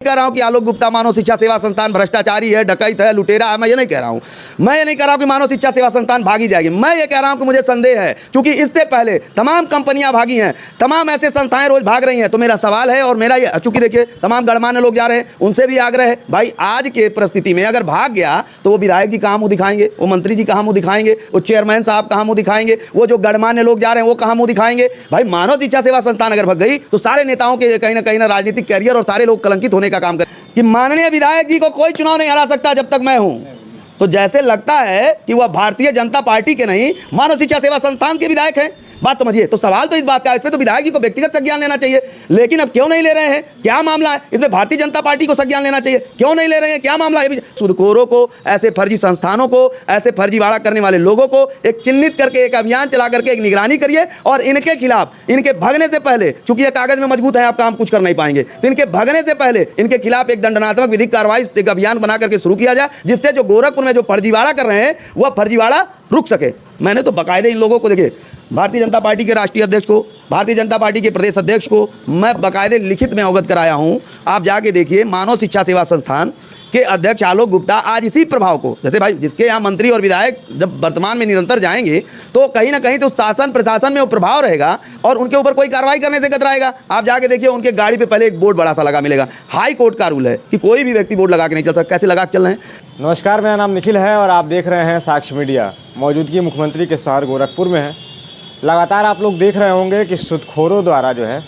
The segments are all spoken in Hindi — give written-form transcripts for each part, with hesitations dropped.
कह रहा हूं कि आलोक गुप्ता मानव शिक्षा सेवा संस्थान भ्रष्टाचारी है, डकैत है, लुटेरा है। मैं ये नहीं कह रहा हूं। मैं ये नहीं कह रहा हूं कि मानव शिक्षा सेवा संस्थान भागी जाएगी। मैं ये कह रहा हूं कि मुझे संदेह है, क्योंकि इससे पहले तमाम कंपनियां भागी हैं, तमाम ऐसे संस्थाएं रोज भाग रही हैं। तो मेरा सवाल है, और मेरा ये, चूंकि देखिए तमाम गणमान्य लोग जा रहे हैं, उनसे भी आग्रह है, भाई आज के परिस्थिति में अगर भाग गया तो वो विधायक जी कहाँ मुँह दिखाएंगे, वो मंत्री जी कहाँ मुँह दिखाएंगे, वो चेयरमैन साहब कहाँ मुँह दिखाएंगे, वो जो गणमान्य लोग जा रहे हैं वो कहाँ मुँह दिखाएंगे। भाई मानव शिक्षा सेवा संस्थान अगर भाग गई तो सारे नेताओं के कहीं ना राजनीतिक कैरियर और सारे लोग कलंकित होने का काम करें कि माननीय विधायक जी को कोई चुनाव नहीं हरा सकता जब तक मैं हूं। तो जैसे लगता है कि वह भारतीय जनता पार्टी के नहीं, मानव शिक्षा सेवा संस्थान के विधायक हैं। बात समझिए। तो सवाल तो इस बात का है, इस पे तो विधायक जी को व्यक्तिगत संज्ञान लेना चाहिए, लेकिन अब क्यों नहीं ले रहे हैं, क्या मामला है? इसमें भारतीय जनता पार्टी को संज्ञान लेना चाहिए, क्यों नहीं ले रहे हैं, क्या मामला है? सूदखोरों को, ऐसे फर्जी संस्थानों को, ऐसे फर्जीवाड़ा करने वाले लोगों को एक चिन्हित करके एक अभियान चला करके एक निगरानी करिए, और इनके खिलाफ, इनके भगने से पहले, चूंकि ये कागज में मजबूत है, आप काम कुछ कर नहीं पाएंगे, तो इनके भगने से पहले इनके खिलाफ एक दंडनात्मक विधिक कार्रवाई, एक अभियान बना करके शुरू किया जाए, जिससे जो गोरखपुर में जो फर्जीवाड़ा कर रहे हैं वह फर्जीवाड़ा रुक सके। मैंने तो बाकायदे इन लोगों को, देखिए भारतीय जनता पार्टी के राष्ट्रीय अध्यक्ष को, भारतीय जनता पार्टी के प्रदेश अध्यक्ष को मैं बाकायदे लिखित में अवगत कराया हूं। आप जाके देखिए, मानव शिक्षा सेवा संस्थान के अध्यक्ष आलोक गुप्ता आज इसी प्रभाव को, जैसे भाई जिसके यहाँ मंत्री और विधायक जब वर्तमान में निरंतर जाएंगे तो कहीं ना कहीं तो शासन प्रशासन में वो प्रभाव रहेगा और उनके ऊपर कोई कार्रवाई करने से कतराएगा। आप जाके देखिए, उनके गाड़ी पे पहले एक बोर्ड बड़ा सा लगा मिलेगा। हाई कोर्ट का रूल है कि कोई भी व्यक्ति बोर्ड लगा के नहीं चल सकता। कैसे लगा के चल रहे हैं? नमस्कार, मेरा नाम निखिल है और आप देख रहे हैं साक्ष्य मीडिया। मौजूदगी मुख्यमंत्री के शहर गोरखपुर में है। लगातार आप लोग देख रहे होंगे कि सूदखोरों द्वारा जो है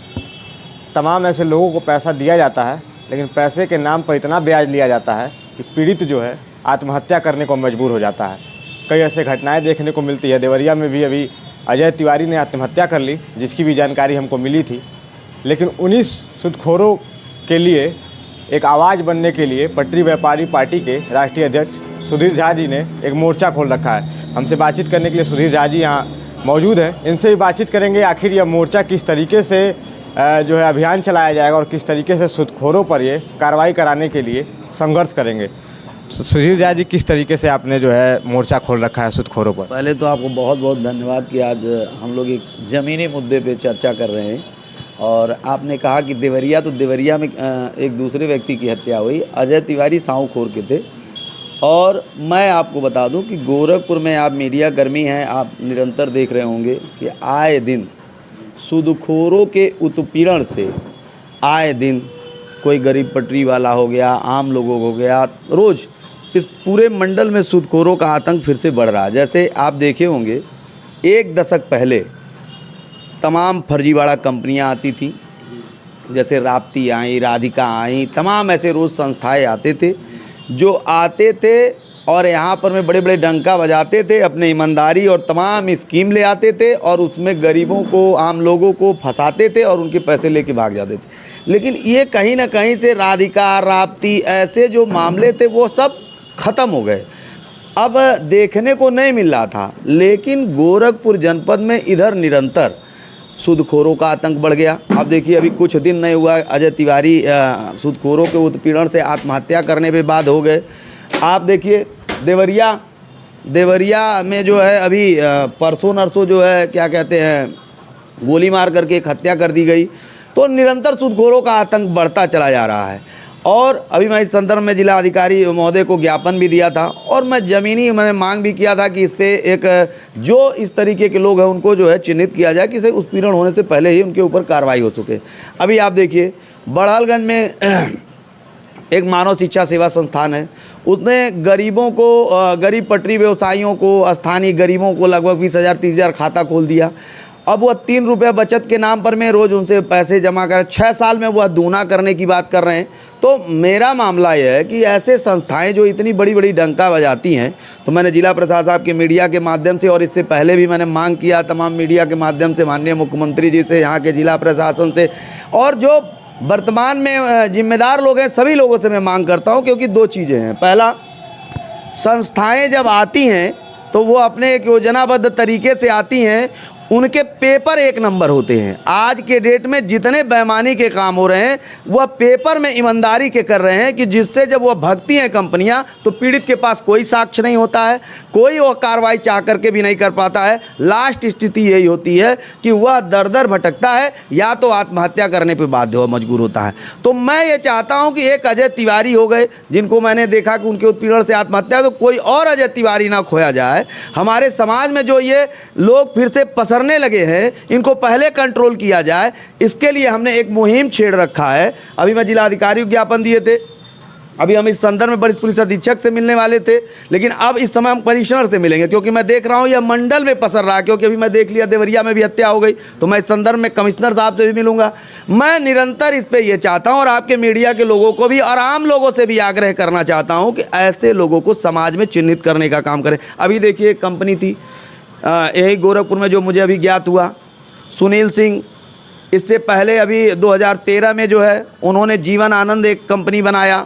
तमाम ऐसे लोगों को पैसा दिया जाता है, लेकिन पैसे के नाम पर इतना ब्याज लिया जाता है कि पीड़ित जो है आत्महत्या करने को मजबूर हो जाता है। कई ऐसे घटनाएं देखने को मिलती है। देवरिया में भी अभी अजय तिवारी ने आत्महत्या कर ली, जिसकी भी जानकारी हमको मिली थी। लेकिन उन्हीं सूदखोरों के लिए एक आवाज़ बनने के लिए पटरी व्यापारी पार्टी के राष्ट्रीय अध्यक्ष सुधीर झा जी ने एक मोर्चा खोल रखा है। हमसे बातचीत करने के लिए सुधीर झा जी यहाँ मौजूद हैं। इनसे भी बातचीत करेंगे आखिर यह मोर्चा किस तरीके से जो है अभियान चलाया जाएगा और किस तरीके से सूदखोरों पर ये कार्रवाई कराने के लिए संघर्ष करेंगे। सुधीर झा जी, किस तरीके से आपने जो है मोर्चा खोल रखा है सूदखोरों पर? पहले तो आपको बहुत बहुत धन्यवाद कि आज हम लोग एक ज़मीनी मुद्दे पे चर्चा कर रहे हैं। और आपने कहा कि देवरिया, तो देवरिया में एक दूसरे व्यक्ति की हत्या हुई। अजय तिवारी साहूखोर के थे। और मैं आपको बता दूं कि गोरखपुर में, आप मीडिया कर्मी हैं, आप निरंतर देख रहे होंगे कि आए दिन सूदखोरों के उत्पीड़न से आए दिन कोई गरीब पटरी वाला हो गया, आम लोगों को हो गया, रोज़ इस पूरे मंडल में सूदखोरों का आतंक फिर से बढ़ रहा है। जैसे आप देखे होंगे, एक दशक पहले तमाम फर्जीवाड़ा कंपनियां आती थी, जैसे राप्ती आई, राधिका आई, तमाम ऐसे रोज़ संस्थाएं आते थे जो आते थे और यहाँ पर में बड़े बड़े डंका बजाते थे, अपने ईमानदारी और तमाम स्कीम ले आते थे और उसमें गरीबों को, आम लोगों को फंसाते थे और उनके पैसे लेके भाग जाते थे। लेकिन ये कहीं ना कहीं से राधिका, राप्ती, ऐसे जो मामले थे वो सब ख़त्म हो गए, अब देखने को नहीं मिल रहा था। लेकिन गोरखपुर जनपद में इधर निरंतर सूदखोरों का आतंक बढ़ गया। अब देखिए, अभी कुछ दिन नहीं हुआ अजय तिवारी सूदखोरों के उत्पीड़न से आत्महत्या करने पे बाद हो गए। आप देखिए देवरिया में जो है अभी परसों नरसों जो है क्या कहते हैं, गोली मार करके एक हत्या कर दी गई। तो निरंतर सूदखोरों का आतंक बढ़ता चला जा रहा है। और अभी मैं इस संदर्भ में जिला अधिकारी महोदय को ज्ञापन भी दिया था और मैंने मांग भी किया था कि इस पे एक जो इस तरीके के लोग हैं उनको जो है चिन्हित किया जाए कि इसे उत्पीड़न होने से पहले ही उनके ऊपर कार्रवाई हो सके। अभी आप देखिए, बड़हलगंज में एक मानव शिक्षा सेवा संस्थान है, उसने गरीबों को, गरीब पटरी व्यवसायियों को, स्थानीय गरीबों को लगभग 20,000 30,000 खाता खोल दिया। अब वह 3 रुपये बचत के नाम पर में रोज़ उनसे पैसे जमा कर 6 साल में वह दूना करने की बात कर रहे हैं। तो मेरा मामला यह है कि ऐसे संस्थाएं जो इतनी बड़ी बड़ी डंका बजाती हैं, तो मैंने जिला प्रशासन आपके मीडिया के माध्यम से और इससे पहले भी मैंने मांग किया तमाम मीडिया के माध्यम से, माननीय मुख्यमंत्री जी से, यहाँ के जिला प्रशासन से और जो वर्तमान में जिम्मेदार लोग हैं सभी लोगों से मैं मांग करता हूँ। क्योंकि 2 चीज़ें हैं। पहला, संस्थाएँ जब आती हैं तो वो अपने एक योजनाबद्ध तरीके से आती हैं, उनके पेपर एक नंबर होते हैं। आज के डेट में जितने बेईमानी के काम हो रहे हैं वह पेपर में ईमानदारी के कर रहे हैं, कि जिससे जब वह भगती हैं कंपनियां तो पीड़ित के पास कोई साक्ष्य नहीं होता है, कोई वह कार्रवाई चाह करके भी नहीं कर पाता है। लास्ट स्थिति यही होती है कि वह दर दर भटकता है, या तो आत्महत्या करने पर बाध्य हो मजबूर होता है। तो मैं ये चाहता हूं कि एक अजय तिवारी हो गए जिनको मैंने देखा कि उनके उत्पीड़न से आत्महत्या, तो कोई और अजय तिवारी ना खोया जाए। हमारे समाज में जो ये लोग फिर से पसरने लगे हैं, इनको पहले कंट्रोल किया जाए। इसके लिए हमने एक मुहिम छेड़ रखा है। अभी मैं जिलाधिकारी को ज्ञापन दिए थे, अभी हम इस संदर्भ में वरिष्ठ पुलिस अधीक्षक से मिलने वाले थे, लेकिन अब इस समय हम कमिश्नर से मिलेंगे, क्योंकि मैं देख रहा हूं यह मंडल में पसर रहा है। क्योंकि अभी मैं देख लिया देवरिया में भी हत्या हो गई, तो मैं इस संदर्भ में कमिश्नर साहब से भी मिलूंगा। मैं निरंतर इस पर यह चाहता हूं, और आपके मीडिया के लोगों को भी और आम लोगों से भी आग्रह करना चाहता हूं कि ऐसे लोगों को समाज में चिन्हित करने का काम करें। अभी देखिए एक कंपनी थी यही गोरखपुर में, जो मुझे अभी ज्ञात हुआ, सुनील सिंह। इससे पहले अभी 2013 में जो है उन्होंने जीवन आनंद एक कंपनी बनाया,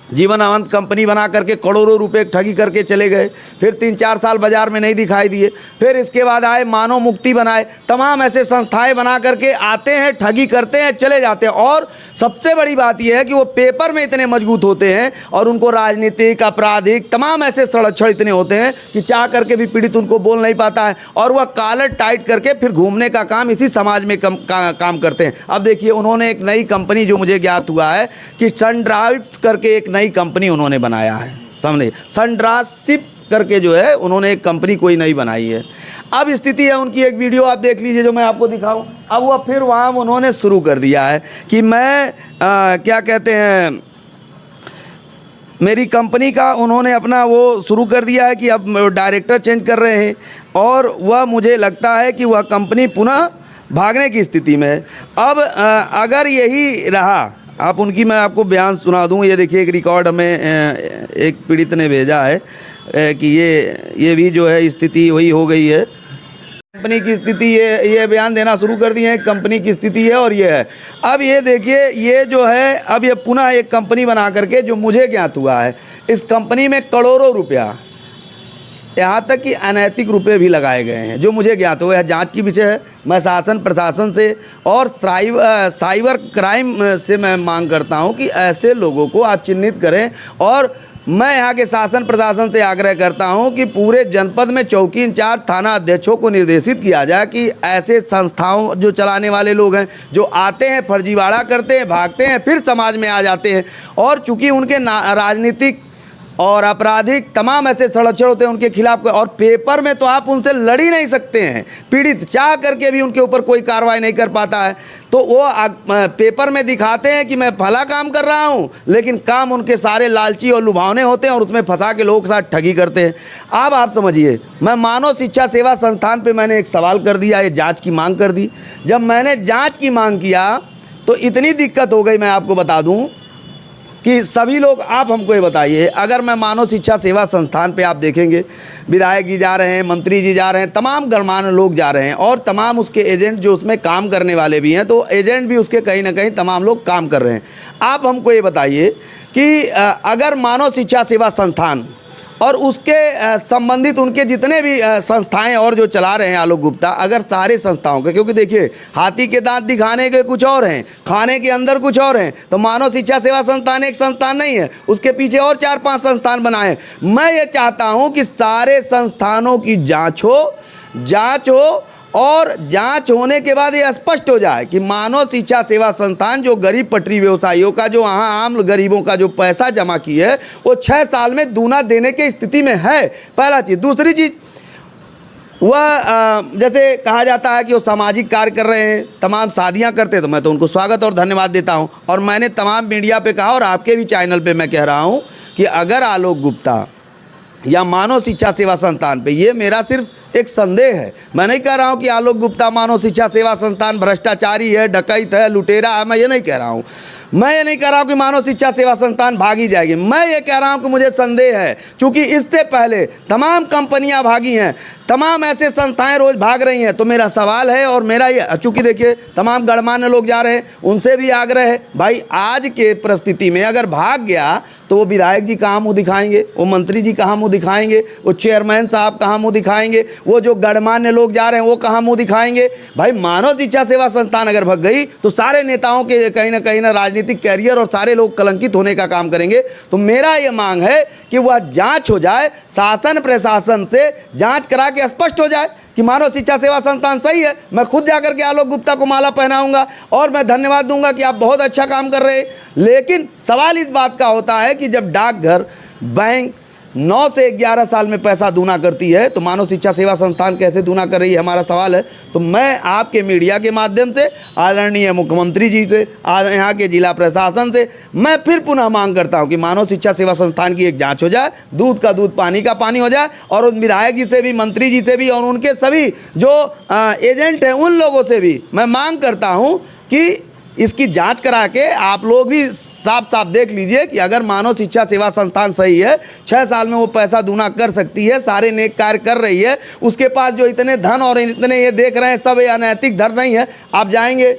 जीवन आनंद कंपनी बना करके करोड़ों रुपए ठगी करके चले गए। फिर 3-4 साल बाजार में नहीं दिखाई दिए। फिर इसके बाद आए मानव मुक्ति बनाए। तमाम ऐसे संस्थाएं बना करके आते हैं, ठगी करते हैं, चले जाते हैं। और सबसे बड़ी बात यह है कि वो पेपर में इतने मजबूत होते हैं, और उनको राजनीतिक, आपराधिक, तमाम ऐसे सड़क्षण इतने होते हैं कि चाह करके भी पीड़ित उनको बोल नहीं पाता है, और वह कॉलर टाइट करके फिर घूमने का काम इसी समाज में काम करते हैं। अब देखिए उन्होंने एक नई कंपनी, जो मुझे ज्ञात हुआ है कि सनड्राइव्स करके एक नई कंपनी उन्होंने बनाया है। समझे, सनड्रासिप करके जो है उन्होंने एक कंपनी कोई नई बनाई है। अब स्थिति है उनकी, एक वीडियो आप देख लीजिए जो मैं आपको दिखाऊं। अब वह फिर वहाँ उन्होंने शुरू कर दिया है कि मैं क्या कहते हैं, मेरी कंपनी का उन्होंने अपना वो शुरू कर दिया है कि अब डायरेक्टर चेंज कर रहे हैं, और वह मुझे लगता है कि वह कंपनी पुनः भागने की स्थिति में है। अब अगर यही रहा, आप उनकी मैं आपको बयान सुना दूं। ये देखिए एक रिकॉर्ड हमें एक पीड़ित ने भेजा है कि ये भी जो है स्थिति वही हो गई है। कंपनी की स्थिति ये बयान देना शुरू कर दिए हैं, कंपनी की स्थिति है और ये है। अब ये देखिए ये जो है, अब ये पुनः एक कंपनी बना करके, जो मुझे ज्ञात हुआ है, इस कंपनी में करोड़ों रुपया, यहाँ तक कि अनैतिक रुपए भी लगाए गए हैं, जो मुझे ज्ञात हुआ है। जांच की विषय है। मैं शासन प्रशासन से और साइबर क्राइम से मैं मांग करता हूं कि ऐसे लोगों को आप चिन्हित करें, और मैं यहाँ के शासन प्रशासन से आग्रह करता हूं कि पूरे जनपद में चौकी इंचार्ज, थाना अध्यक्षों को निर्देशित किया जाए कि ऐसे संस्थाओं जो चलाने वाले लोग हैं, जो आते हैं, फर्जीवाड़ा करते हैं, भागते हैं, फिर समाज में आ जाते हैं, और चूँकि उनके राजनीतिक और आपराधिक तमाम ऐसे सड़क्षण होते हैं उनके खिलाफ, और पेपर में तो आप उनसे लड़ ही नहीं सकते हैं। पीड़ित चाह करके भी उनके ऊपर कोई कार्रवाई नहीं कर पाता है। तो वो पेपर में दिखाते हैं कि मैं भला काम कर रहा हूं, लेकिन काम उनके सारे लालची और लुभावने होते हैं, और उसमें फंसा के लोगों के साथ ठगी करते हैं। अब आप समझिए, मैं मानव शिक्षा सेवा संस्थान पर मैंने एक सवाल कर दिया, ये जाँच की मांग कर दी। जब मैंने जाँच की मांग किया तो इतनी दिक्कत हो गई, मैं आपको बता दूँ कि सभी लोग, आप हमको ये बताइए, अगर मैं मानव शिक्षा सेवा संस्थान पे आप देखेंगे, विधायक जी जा रहे हैं, मंत्री जी जा रहे हैं, तमाम गणमान्य लोग जा रहे हैं, और तमाम उसके एजेंट जो उसमें काम करने वाले भी हैं, तो एजेंट भी उसके कहीं ना कहीं तमाम लोग काम कर रहे हैं। आप हमको ये बताइए कि अगर मानव शिक्षा सेवा संस्थान और उसके संबंधित उनके जितने भी संस्थाएं और जो चला रहे हैं आलोक गुप्ता, अगर सारे संस्थाओं के, क्योंकि देखिए हाथी के दांत दिखाने के कुछ और हैं, खाने के अंदर कुछ और हैं, तो मानव शिक्षा सेवा संस्थान एक संस्थान नहीं है, उसके पीछे और 4-5 संस्थान बनाए। मैं ये चाहता हूं कि सारे संस्थानों की जांच हो, और जांच होने के बाद ये स्पष्ट हो जाए कि मानव शिक्षा सेवा संस्थान जो गरीब पटरी व्यवसायियों का, जो वहाँ आम गरीबों का जो पैसा जमा की है, वो 6 साल में दूना देने की स्थिति में है। पहला चीज़। दूसरी चीज़, वह जैसे कहा जाता है कि वो सामाजिक कार्य कर रहे हैं, तमाम शादियां करते हैं, तो मैं तो उनको स्वागत और धन्यवाद देता हूं। और मैंने तमाम मीडिया पे कहा, और आपके भी चैनल पे मैं कह रहा हूं कि अगर आलोक गुप्ता या मानव शिक्षा सेवा संस्थान पे, ये मेरा सिर्फ एक संदेह है, मैं नहीं कह रहा हूं कि आलोक गुप्ता मानव शिक्षा सेवा संस्थान भ्रष्टाचारी है, डकैत है, लुटेरा है, मैं ये नहीं कह रहा हूं। मैं ये नहीं कह रहा हूं कि मानव शिक्षा सेवा संस्थान भागी जाएगी। मैं ये कह रहा हूं कि मुझे संदेह है, क्योंकि इससे पहले तमाम कंपनियां भागी हैं। तमाम ऐसे संस्थाएं रोज भाग रही हैं। तो मेरा सवाल है, और मेरा ये, चूंकि देखिए तमाम गणमान्य लोग जा रहे हैं, उनसे भी आग्रह है, भाई आज के परिस्थिति में अगर भाग गया तो वो विधायक जी कहाँ मुँह दिखाएंगे, वो मंत्री जी कहाँ मुँह दिखाएंगे, वो चेयरमैन साहब कहाँ मुँह दिखाएंगे, वो जो गणमान्य लोग जा रहे हैं वो कहाँ मुँह दिखाएंगे। भाई मानव शिक्षा सेवा संस्थान अगर भग गई तो सारे नेताओं के कहीं ना राजनीतिक कैरियर और सारे लोग कलंकित होने का काम करेंगे। तो मेरा ये मांग है कि वह जांच हो जाए, शासन प्रशासन से जांच करा के स्पष्ट हो जाए कि मानव शिक्षा सेवा संस्थान सही है। मैं खुद जाकर के आलोक गुप्ता को माला पहनाऊंगा और मैं धन्यवाद दूंगा कि आप बहुत अच्छा काम कर रहे हैं। लेकिन सवाल इस बात का होता है कि जब डाकघर, बैंक 9 से 11 साल में पैसा दूना करती है तो मानव शिक्षा सेवा संस्थान कैसे दूना कर रही है, हमारा सवाल है। तो मैं आपके मीडिया के माध्यम से, आदरणीय मुख्यमंत्री जी से, यहाँ के जिला प्रशासन से मैं फिर पुनः मांग करता हूँ कि मानव शिक्षा सेवा संस्थान की एक जांच हो जाए, दूध का दूध पानी का पानी हो जाए, और उन विधायक जी से भी, मंत्री जी से भी, और उनके सभी जो एजेंट हैं उन लोगों से भी मैं मांग करता हूँ कि इसकी जांच करा के आप लोग भी साफ साफ देख लीजिए कि अगर मानव शिक्षा सेवा संस्थान सही है, 6 साल में वो पैसा दूना कर सकती है, सारे नेक कार्य कर रही है, उसके पास जो इतने धन और इतने ये देख रहे हैं सब ये अनैतिक धन नहीं है। आप जाएंगे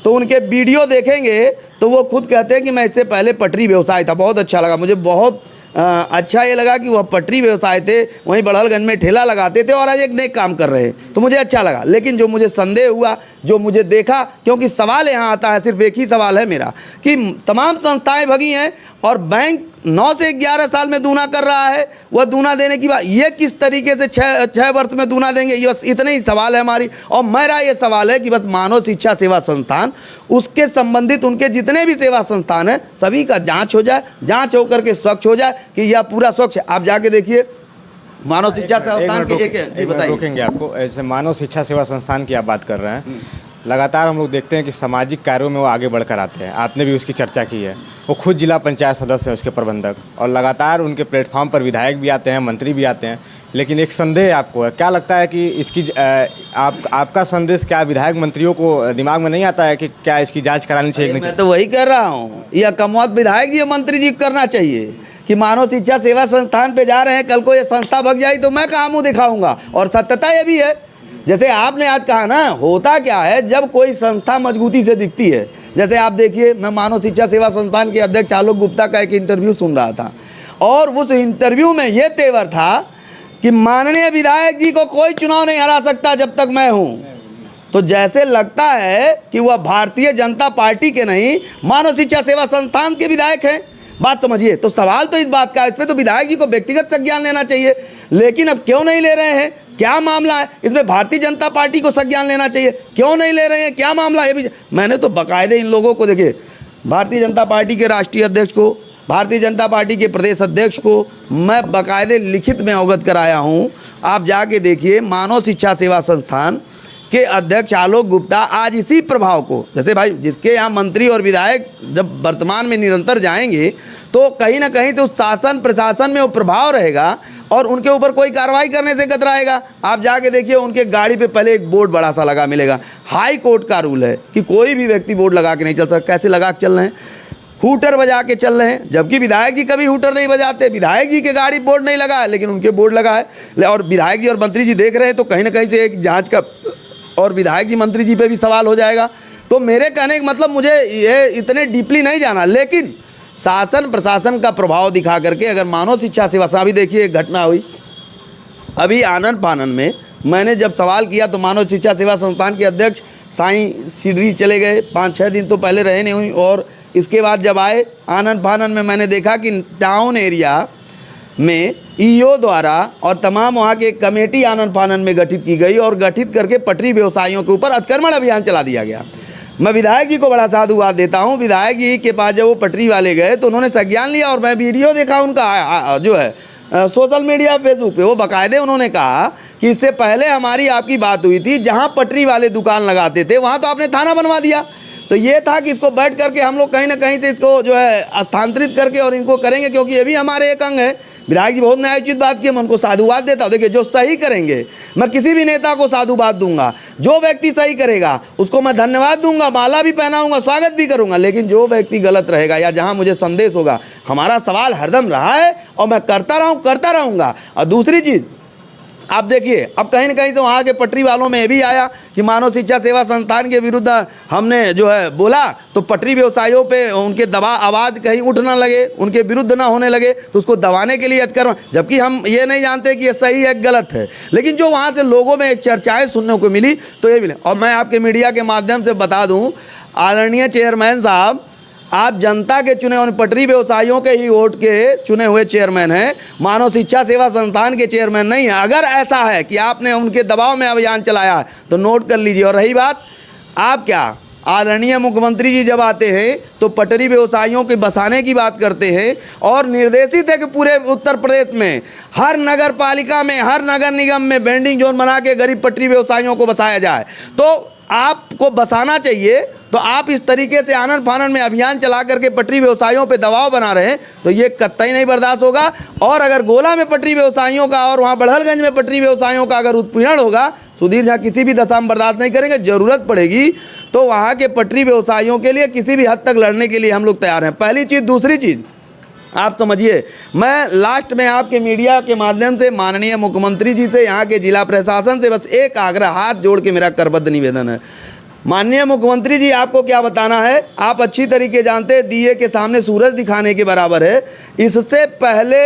तो उनके वीडियो देखेंगे तो वो खुद कहते हैं कि मैं इससे पहले पटरी व्यवसाय था। बहुत अच्छा लगा मुझे, बहुत अच्छा ये लगा कि वह पटरी व्यवसाय थे, वहीं बड़हलगंज में ठेला लगाते थे और आज एक नए काम कर रहे हैं, तो मुझे अच्छा लगा। लेकिन जो मुझे संदेह हुआ, जो मुझे देखा, क्योंकि सवाल यहाँ आता है, सिर्फ एक ही सवाल है मेरा कि तमाम संस्थाएं भगी हैं और बैंक 9 से 11 साल में दूना कर रहा है। वह दूना देने की बात, ये किस तरीके से 6 वर्ष में दूना देंगे, ये बस इतने ही सवाल है हमारी। और मेरा ये सवाल है कि बस मानव शिक्षा सेवा संस्थान, उसके संबंधित उनके जितने भी सेवा संस्थान हैं सभी का जांच हो जाए, जांच होकर के स्वच्छ हो जाए कि यह पूरा स्वच्छ है। आप जाके देखिए मानव शिक्षा संस्थान की एक बताइए, रोकेंगे आपको। ऐसे मानव शिक्षा सेवा संस्थान की आप बात कर रहे हैं, लगातार हम लोग देखते हैं कि सामाजिक कार्यों में वो आगे बढ़कर आते हैं। आपने भी उसकी चर्चा की है, वो खुद जिला पंचायत सदस्य हैं, उसके प्रबंधक, और लगातार उनके प्लेटफॉर्म पर विधायक भी आते हैं, मंत्री भी आते हैं। लेकिन एक संदेह आपको है, क्या लगता है कि इसकी आपका संदेश क्या विधायक मंत्रियों को दिमाग में नहीं आता है कि क्या इसकी जांच करानी चाहिए? मैं तो वही कर रहा हूँ, यह कमौत विधायक जी और मंत्री जी करना चाहिए कि मानव शिक्षा सेवा संस्थान पे जा रहे हैं, कल को ये संस्था भग जाए तो मैं कहाँ मुँह दिखाऊंगा। और सत्यता ये भी है, जैसे आपने आज कहा ना, होता क्या है जब कोई संस्था मजबूती से दिखती है। जैसे आप देखिए, मैं मानव शिक्षा सेवा संस्थान के अध्यक्ष आलोक गुप्ता का एक इंटरव्यू सुन रहा था और उस इंटरव्यू में यह तेवर था कि माननीय विधायक जी को कोई चुनाव नहीं हरा सकता जब तक मैं हूं। तो जैसे लगता है कि वह भारतीय जनता पार्टी के नहीं, मानव शिक्षा सेवा संस्थान के विधायक हैं। बात समझिए। तो सवाल तो इस बात का, इस पर तो विधायक जी को व्यक्तिगत संज्ञान लेना चाहिए, लेकिन अब क्यों नहीं ले रहे हैं, क्या मामला है? इसमें भारतीय जनता पार्टी को संज्ञान लेना चाहिए, क्यों नहीं ले रहे हैं, क्या मामला है? मैंने तो बाकायदे इन लोगों को, देखिए, भारतीय जनता पार्टी के राष्ट्रीय अध्यक्ष को, भारतीय जनता पार्टी के प्रदेश अध्यक्ष को मैं बाकायदे लिखित में अवगत कराया हूँ। आप जाके देखिए, मानव शिक्षा सेवा संस्थान के अध्यक्ष आलोक गुप्ता आज इसी प्रभाव को, जैसे भाई जिसके यहाँ मंत्री और विधायक जब वर्तमान में निरंतर जाएंगे तो कहीं ना कहीं तो शासन प्रशासन में वो प्रभाव रहेगा और उनके ऊपर कोई कार्रवाई करने से कतराएगा। आप जाके देखिए, उनके गाड़ी पे पहले एक बोर्ड बड़ा सा लगा मिलेगा। हाई कोर्ट का रूल है कि कोई भी व्यक्ति बोर्ड लगा के नहीं चल सकता। कैसे लगा के चल रहे हैं? हूटर बजा के चल रहे हैं, जबकि विधायक जी कभी हूटर नहीं बजाते। विधायक जी के गाड़ी बोर्ड नहीं लगा है, लेकिन उनके बोर्ड लगा है। और विधायक जी और मंत्री जी देख रहे हैं तो कहीं ना कहीं से एक जांच का और विधायक जी मंत्री जी पे भी सवाल हो जाएगा। तो मेरे कहने का मतलब, मुझे ये इतने डीपली नहीं जाना, लेकिन शासन प्रशासन का प्रभाव दिखा करके अगर मानव शिक्षा सेवा, अभी देखिए एक घटना हुई अभी आनन फानन में। मैंने जब सवाल किया तो मानव शिक्षा सेवा संस्थान के अध्यक्ष साईं सीढ़ी चले गए, 5-6 दिन तो पहले रहे नहीं हुई। और इसके बाद जब आए आनन फानन में, मैंने देखा कि टाउन एरिया में ईओ द्वारा और तमाम वहाँ के कमेटी आनन फानन में गठित की गई और गठित करके पटरी व्यवसायियों के ऊपर अतिक्रमण अभियान चला दिया गया। मैं विधायक जी को बड़ा साधुवाद देता हूँ। विधायक जी के पास जब वो पटरी वाले गए तो उन्होंने संज्ञान लिया और मैं वीडियो देखा उनका जो है सोशल मीडिया फेसबुक पे, वो बाकायदे उन्होंने कहा कि इससे पहले हमारी आपकी बात हुई थी, जहाँ पटरी वाले दुकान लगाते थे वहाँ तो आपने थाना बनवा दिया। तो ये था कि इसको बैठ करके हम लोग कहीं ना कहीं से इसको जो है स्थानांतरित करके और इनको करेंगे, क्योंकि ये भी हमारे एक अंग है। विधायक जी बहुत न्यायोचित बात की, मैं उनको साधुवाद देता हूँ। देखिए, जो सही करेंगे, मैं किसी भी नेता को साधुवाद दूंगा। जो व्यक्ति सही करेगा उसको मैं धन्यवाद दूंगा, माला भी पहनाऊंगा, स्वागत भी करूंगा। लेकिन जो व्यक्ति गलत रहेगा या जहां मुझे संदेश होगा, हमारा सवाल हरदम रहा है और मैं करता रहूंगा। और दूसरी चीज़, आप देखिए, अब कहीं ना कहीं तो वहाँ के पटरी वालों में ये भी आया कि मानव शिक्षा सेवा संस्थान के विरुद्ध हमने जो है बोला तो पटरी व्यवसायियों पे उनके आवाज़ कहीं उठ ना लगे, उनके विरुद्ध ना होने लगे, तो उसको दबाने के लिए अतिक्रमण, जबकि हम ये नहीं जानते कि ये सही है गलत है, लेकिन जो वहाँ से लोगों में एक चर्चाएँ सुनने को मिली तो ये मिले। और मैं आपके मीडिया के माध्यम से बता दूँ, आदरणीय चेयरमैन साहब, आप जनता के चुने हुए पटरी व्यवसायियों के ही वोट के चुने हुए चेयरमैन हैं, मानव शिक्षा सेवा संस्थान के चेयरमैन नहीं है। अगर ऐसा है कि आपने उनके दबाव में अभियान चलाया है तो नोट कर लीजिए। और रही बात, आप क्या आदरणीय मुख्यमंत्री जी जब आते हैं तो पटरी व्यवसायियों के बसाने की बात करते हैं और निर्देशित है कि पूरे उत्तर प्रदेश में हर नगर पालिका में, हर नगर निगम में वेंडिंग जोन बना के गरीब पटरी व्यवसायियों को बसाया जाए। तो आपको बसाना चाहिए, तो आप इस तरीके से आनन फानन में अभियान चला करके पटरी व्यवसायियों पे दबाव बना रहे हैं तो ये कतई नहीं बर्दाश्त होगा। और अगर गोला में पटरी व्यवसायियों का और वहाँ बड़हलगंज में पटरी व्यवसायियों का अगर उत्पीड़न होगा, सुधीर झा किसी भी दशा में बर्दाश्त नहीं करेंगे। ज़रूरत पड़ेगी तो वहाँ के पटरी व्यवसायियों के लिए किसी भी हद तक लड़ने के लिए हम लोग तैयार हैं। पहली चीज़। दूसरी चीज़ आप समझिए, मैं लास्ट में आपके मीडिया के माध्यम से माननीय मुख्यमंत्री जी से, यहाँ के जिला प्रशासन से बस एक आग्रह, हाथ जोड़ के मेरा करबद्ध निवेदन है। माननीय मुख्यमंत्री जी, आपको क्या बताना है, आप अच्छी तरीके जानते हैं दिए के सामने सूरज दिखाने के बराबर है। इससे पहले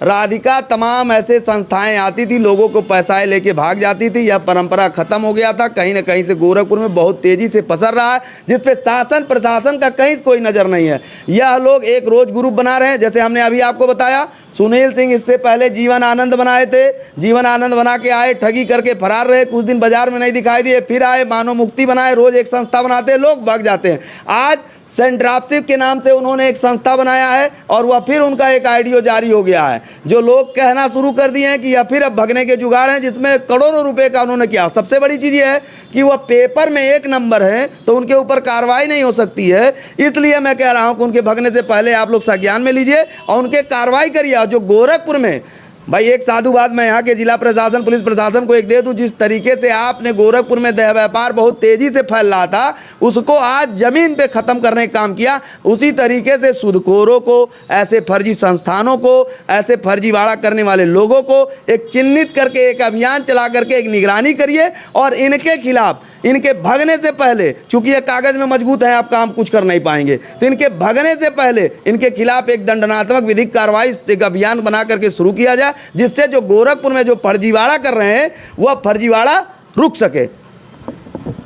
राधिका तमाम ऐसे संस्थाएं आती थी, लोगों को पैसाएं लेके भाग जाती थी। यह परंपरा खत्म हो गया था, कहीं ना कहीं से गोरखपुर में बहुत तेजी से पसर रहा है, जिसपे शासन प्रशासन का कहीं कोई नज़र नहीं है। यह लोग एक रोज ग्रुप बना रहे हैं, जैसे हमने अभी आपको बताया सुनील सिंह इससे पहले जीवन आनंद बनाए थे, जीवन आनंद बना के आए, ठगी करके फरार रहे, कुछ दिन बाजार में नहीं दिखाई दिए, फिर आए मानव मुक्ति बनाए, रोज एक संस्था बनाते हैं, लोग भाग जाते हैं। आज सेंट्राप्सिक के नाम से उन्होंने एक संस्था बनाया है और वह फिर उनका एक आईडियो जारी हो गया है, जो लोग कहना शुरू कर दिए हैं कि यह फिर अब भगने के जुगाड़ हैं, जिसमें करोड़ों रुपए का उन्होंने किया। सबसे बड़ी चीज़ यह है कि वह पेपर में एक नंबर है तो उनके ऊपर कार्रवाई नहीं हो सकती है। इसलिए मैं कह रहा हूं कि उनके भगने से पहले आप लोग संज्ञान में लीजिए और उनके कार्रवाई करिए। और जो गोरखपुर में भाई, एक साधुवाद मैं यहाँ के जिला प्रशासन, पुलिस प्रशासन को एक दे दूँ, जिस तरीके से आपने गोरखपुर में देह व्यापार बहुत तेज़ी से फैल रहा था, उसको आज ज़मीन पे ख़त्म करने का काम किया। उसी तरीके से सूदखोरों को, ऐसे फर्जी संस्थानों को, ऐसे फर्जीवाड़ा करने वाले लोगों को एक चिन्हित करके एक अभियान चला करके एक निगरानी करिए और इनके खिलाफ, इनके भगने से पहले, चूँकि ये कागज़ में मजबूत है, आप काम कुछ कर नहीं पाएंगे, तो इनके भगने से पहले इनके खिलाफ एक दंडनात्मक विधिक कार्रवाई, एक अभियान बना करके शुरू किया जाए, जिससे जो गोरखपुर में जो फर्जीवाड़ा कर रहे हैं वह फर्जीवाड़ा रुक सके।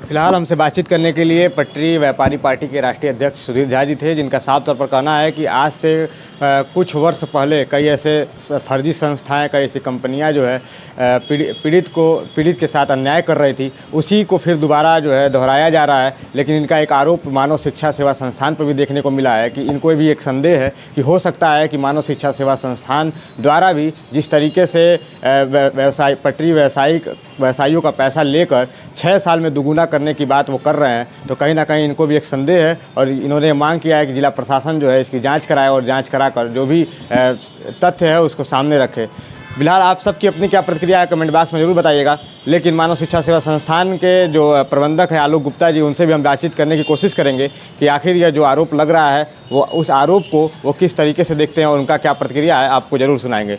फिलहाल हमसे बातचीत करने के लिए पटरी व्यापारी पार्टी के राष्ट्रीय अध्यक्ष सुधीर झा जी थे, जिनका साफ तौर पर कहना है कि आज से कुछ वर्ष पहले कई ऐसे फर्जी संस्थाएं, कई ऐसी कंपनियां जो है पीड़ित के साथ अन्याय कर रही थी, उसी को फिर दोबारा जो है दोहराया जा रहा है। लेकिन इनका एक आरोप मानव शिक्षा सेवा संस्थान पर भी देखने को मिला है कि इनको भी एक संदेह है कि हो सकता है कि मानव शिक्षा सेवा संस्थान द्वारा भी जिस तरीके से पटरी व्यवसायियों का पैसा लेकर 6 साल में दुगुना करने की बात वो कर रहे हैं, तो कहीं ना कहीं इनको भी एक संदेह है। और इन्होंने मांग किया है कि जिला प्रशासन जो है इसकी जांच कराए और जांच कराकर जो भी तथ्य है उसको सामने रखे। फिलहाल आप सबकी अपनी क्या प्रतिक्रिया है कमेंट बॉक्स में ज़रूर बताइएगा। लेकिन मानव शिक्षा सेवा संस्थान के जो प्रबंधक हैं आलोक गुप्ता जी, उनसे भी हम बातचीत करने की कोशिश करेंगे कि आखिर यह जो आरोप लग रहा है वो उस आरोप को वो किस तरीके से देखते हैं और उनका क्या प्रतिक्रिया है, आपको ज़रूर सुनाएंगे।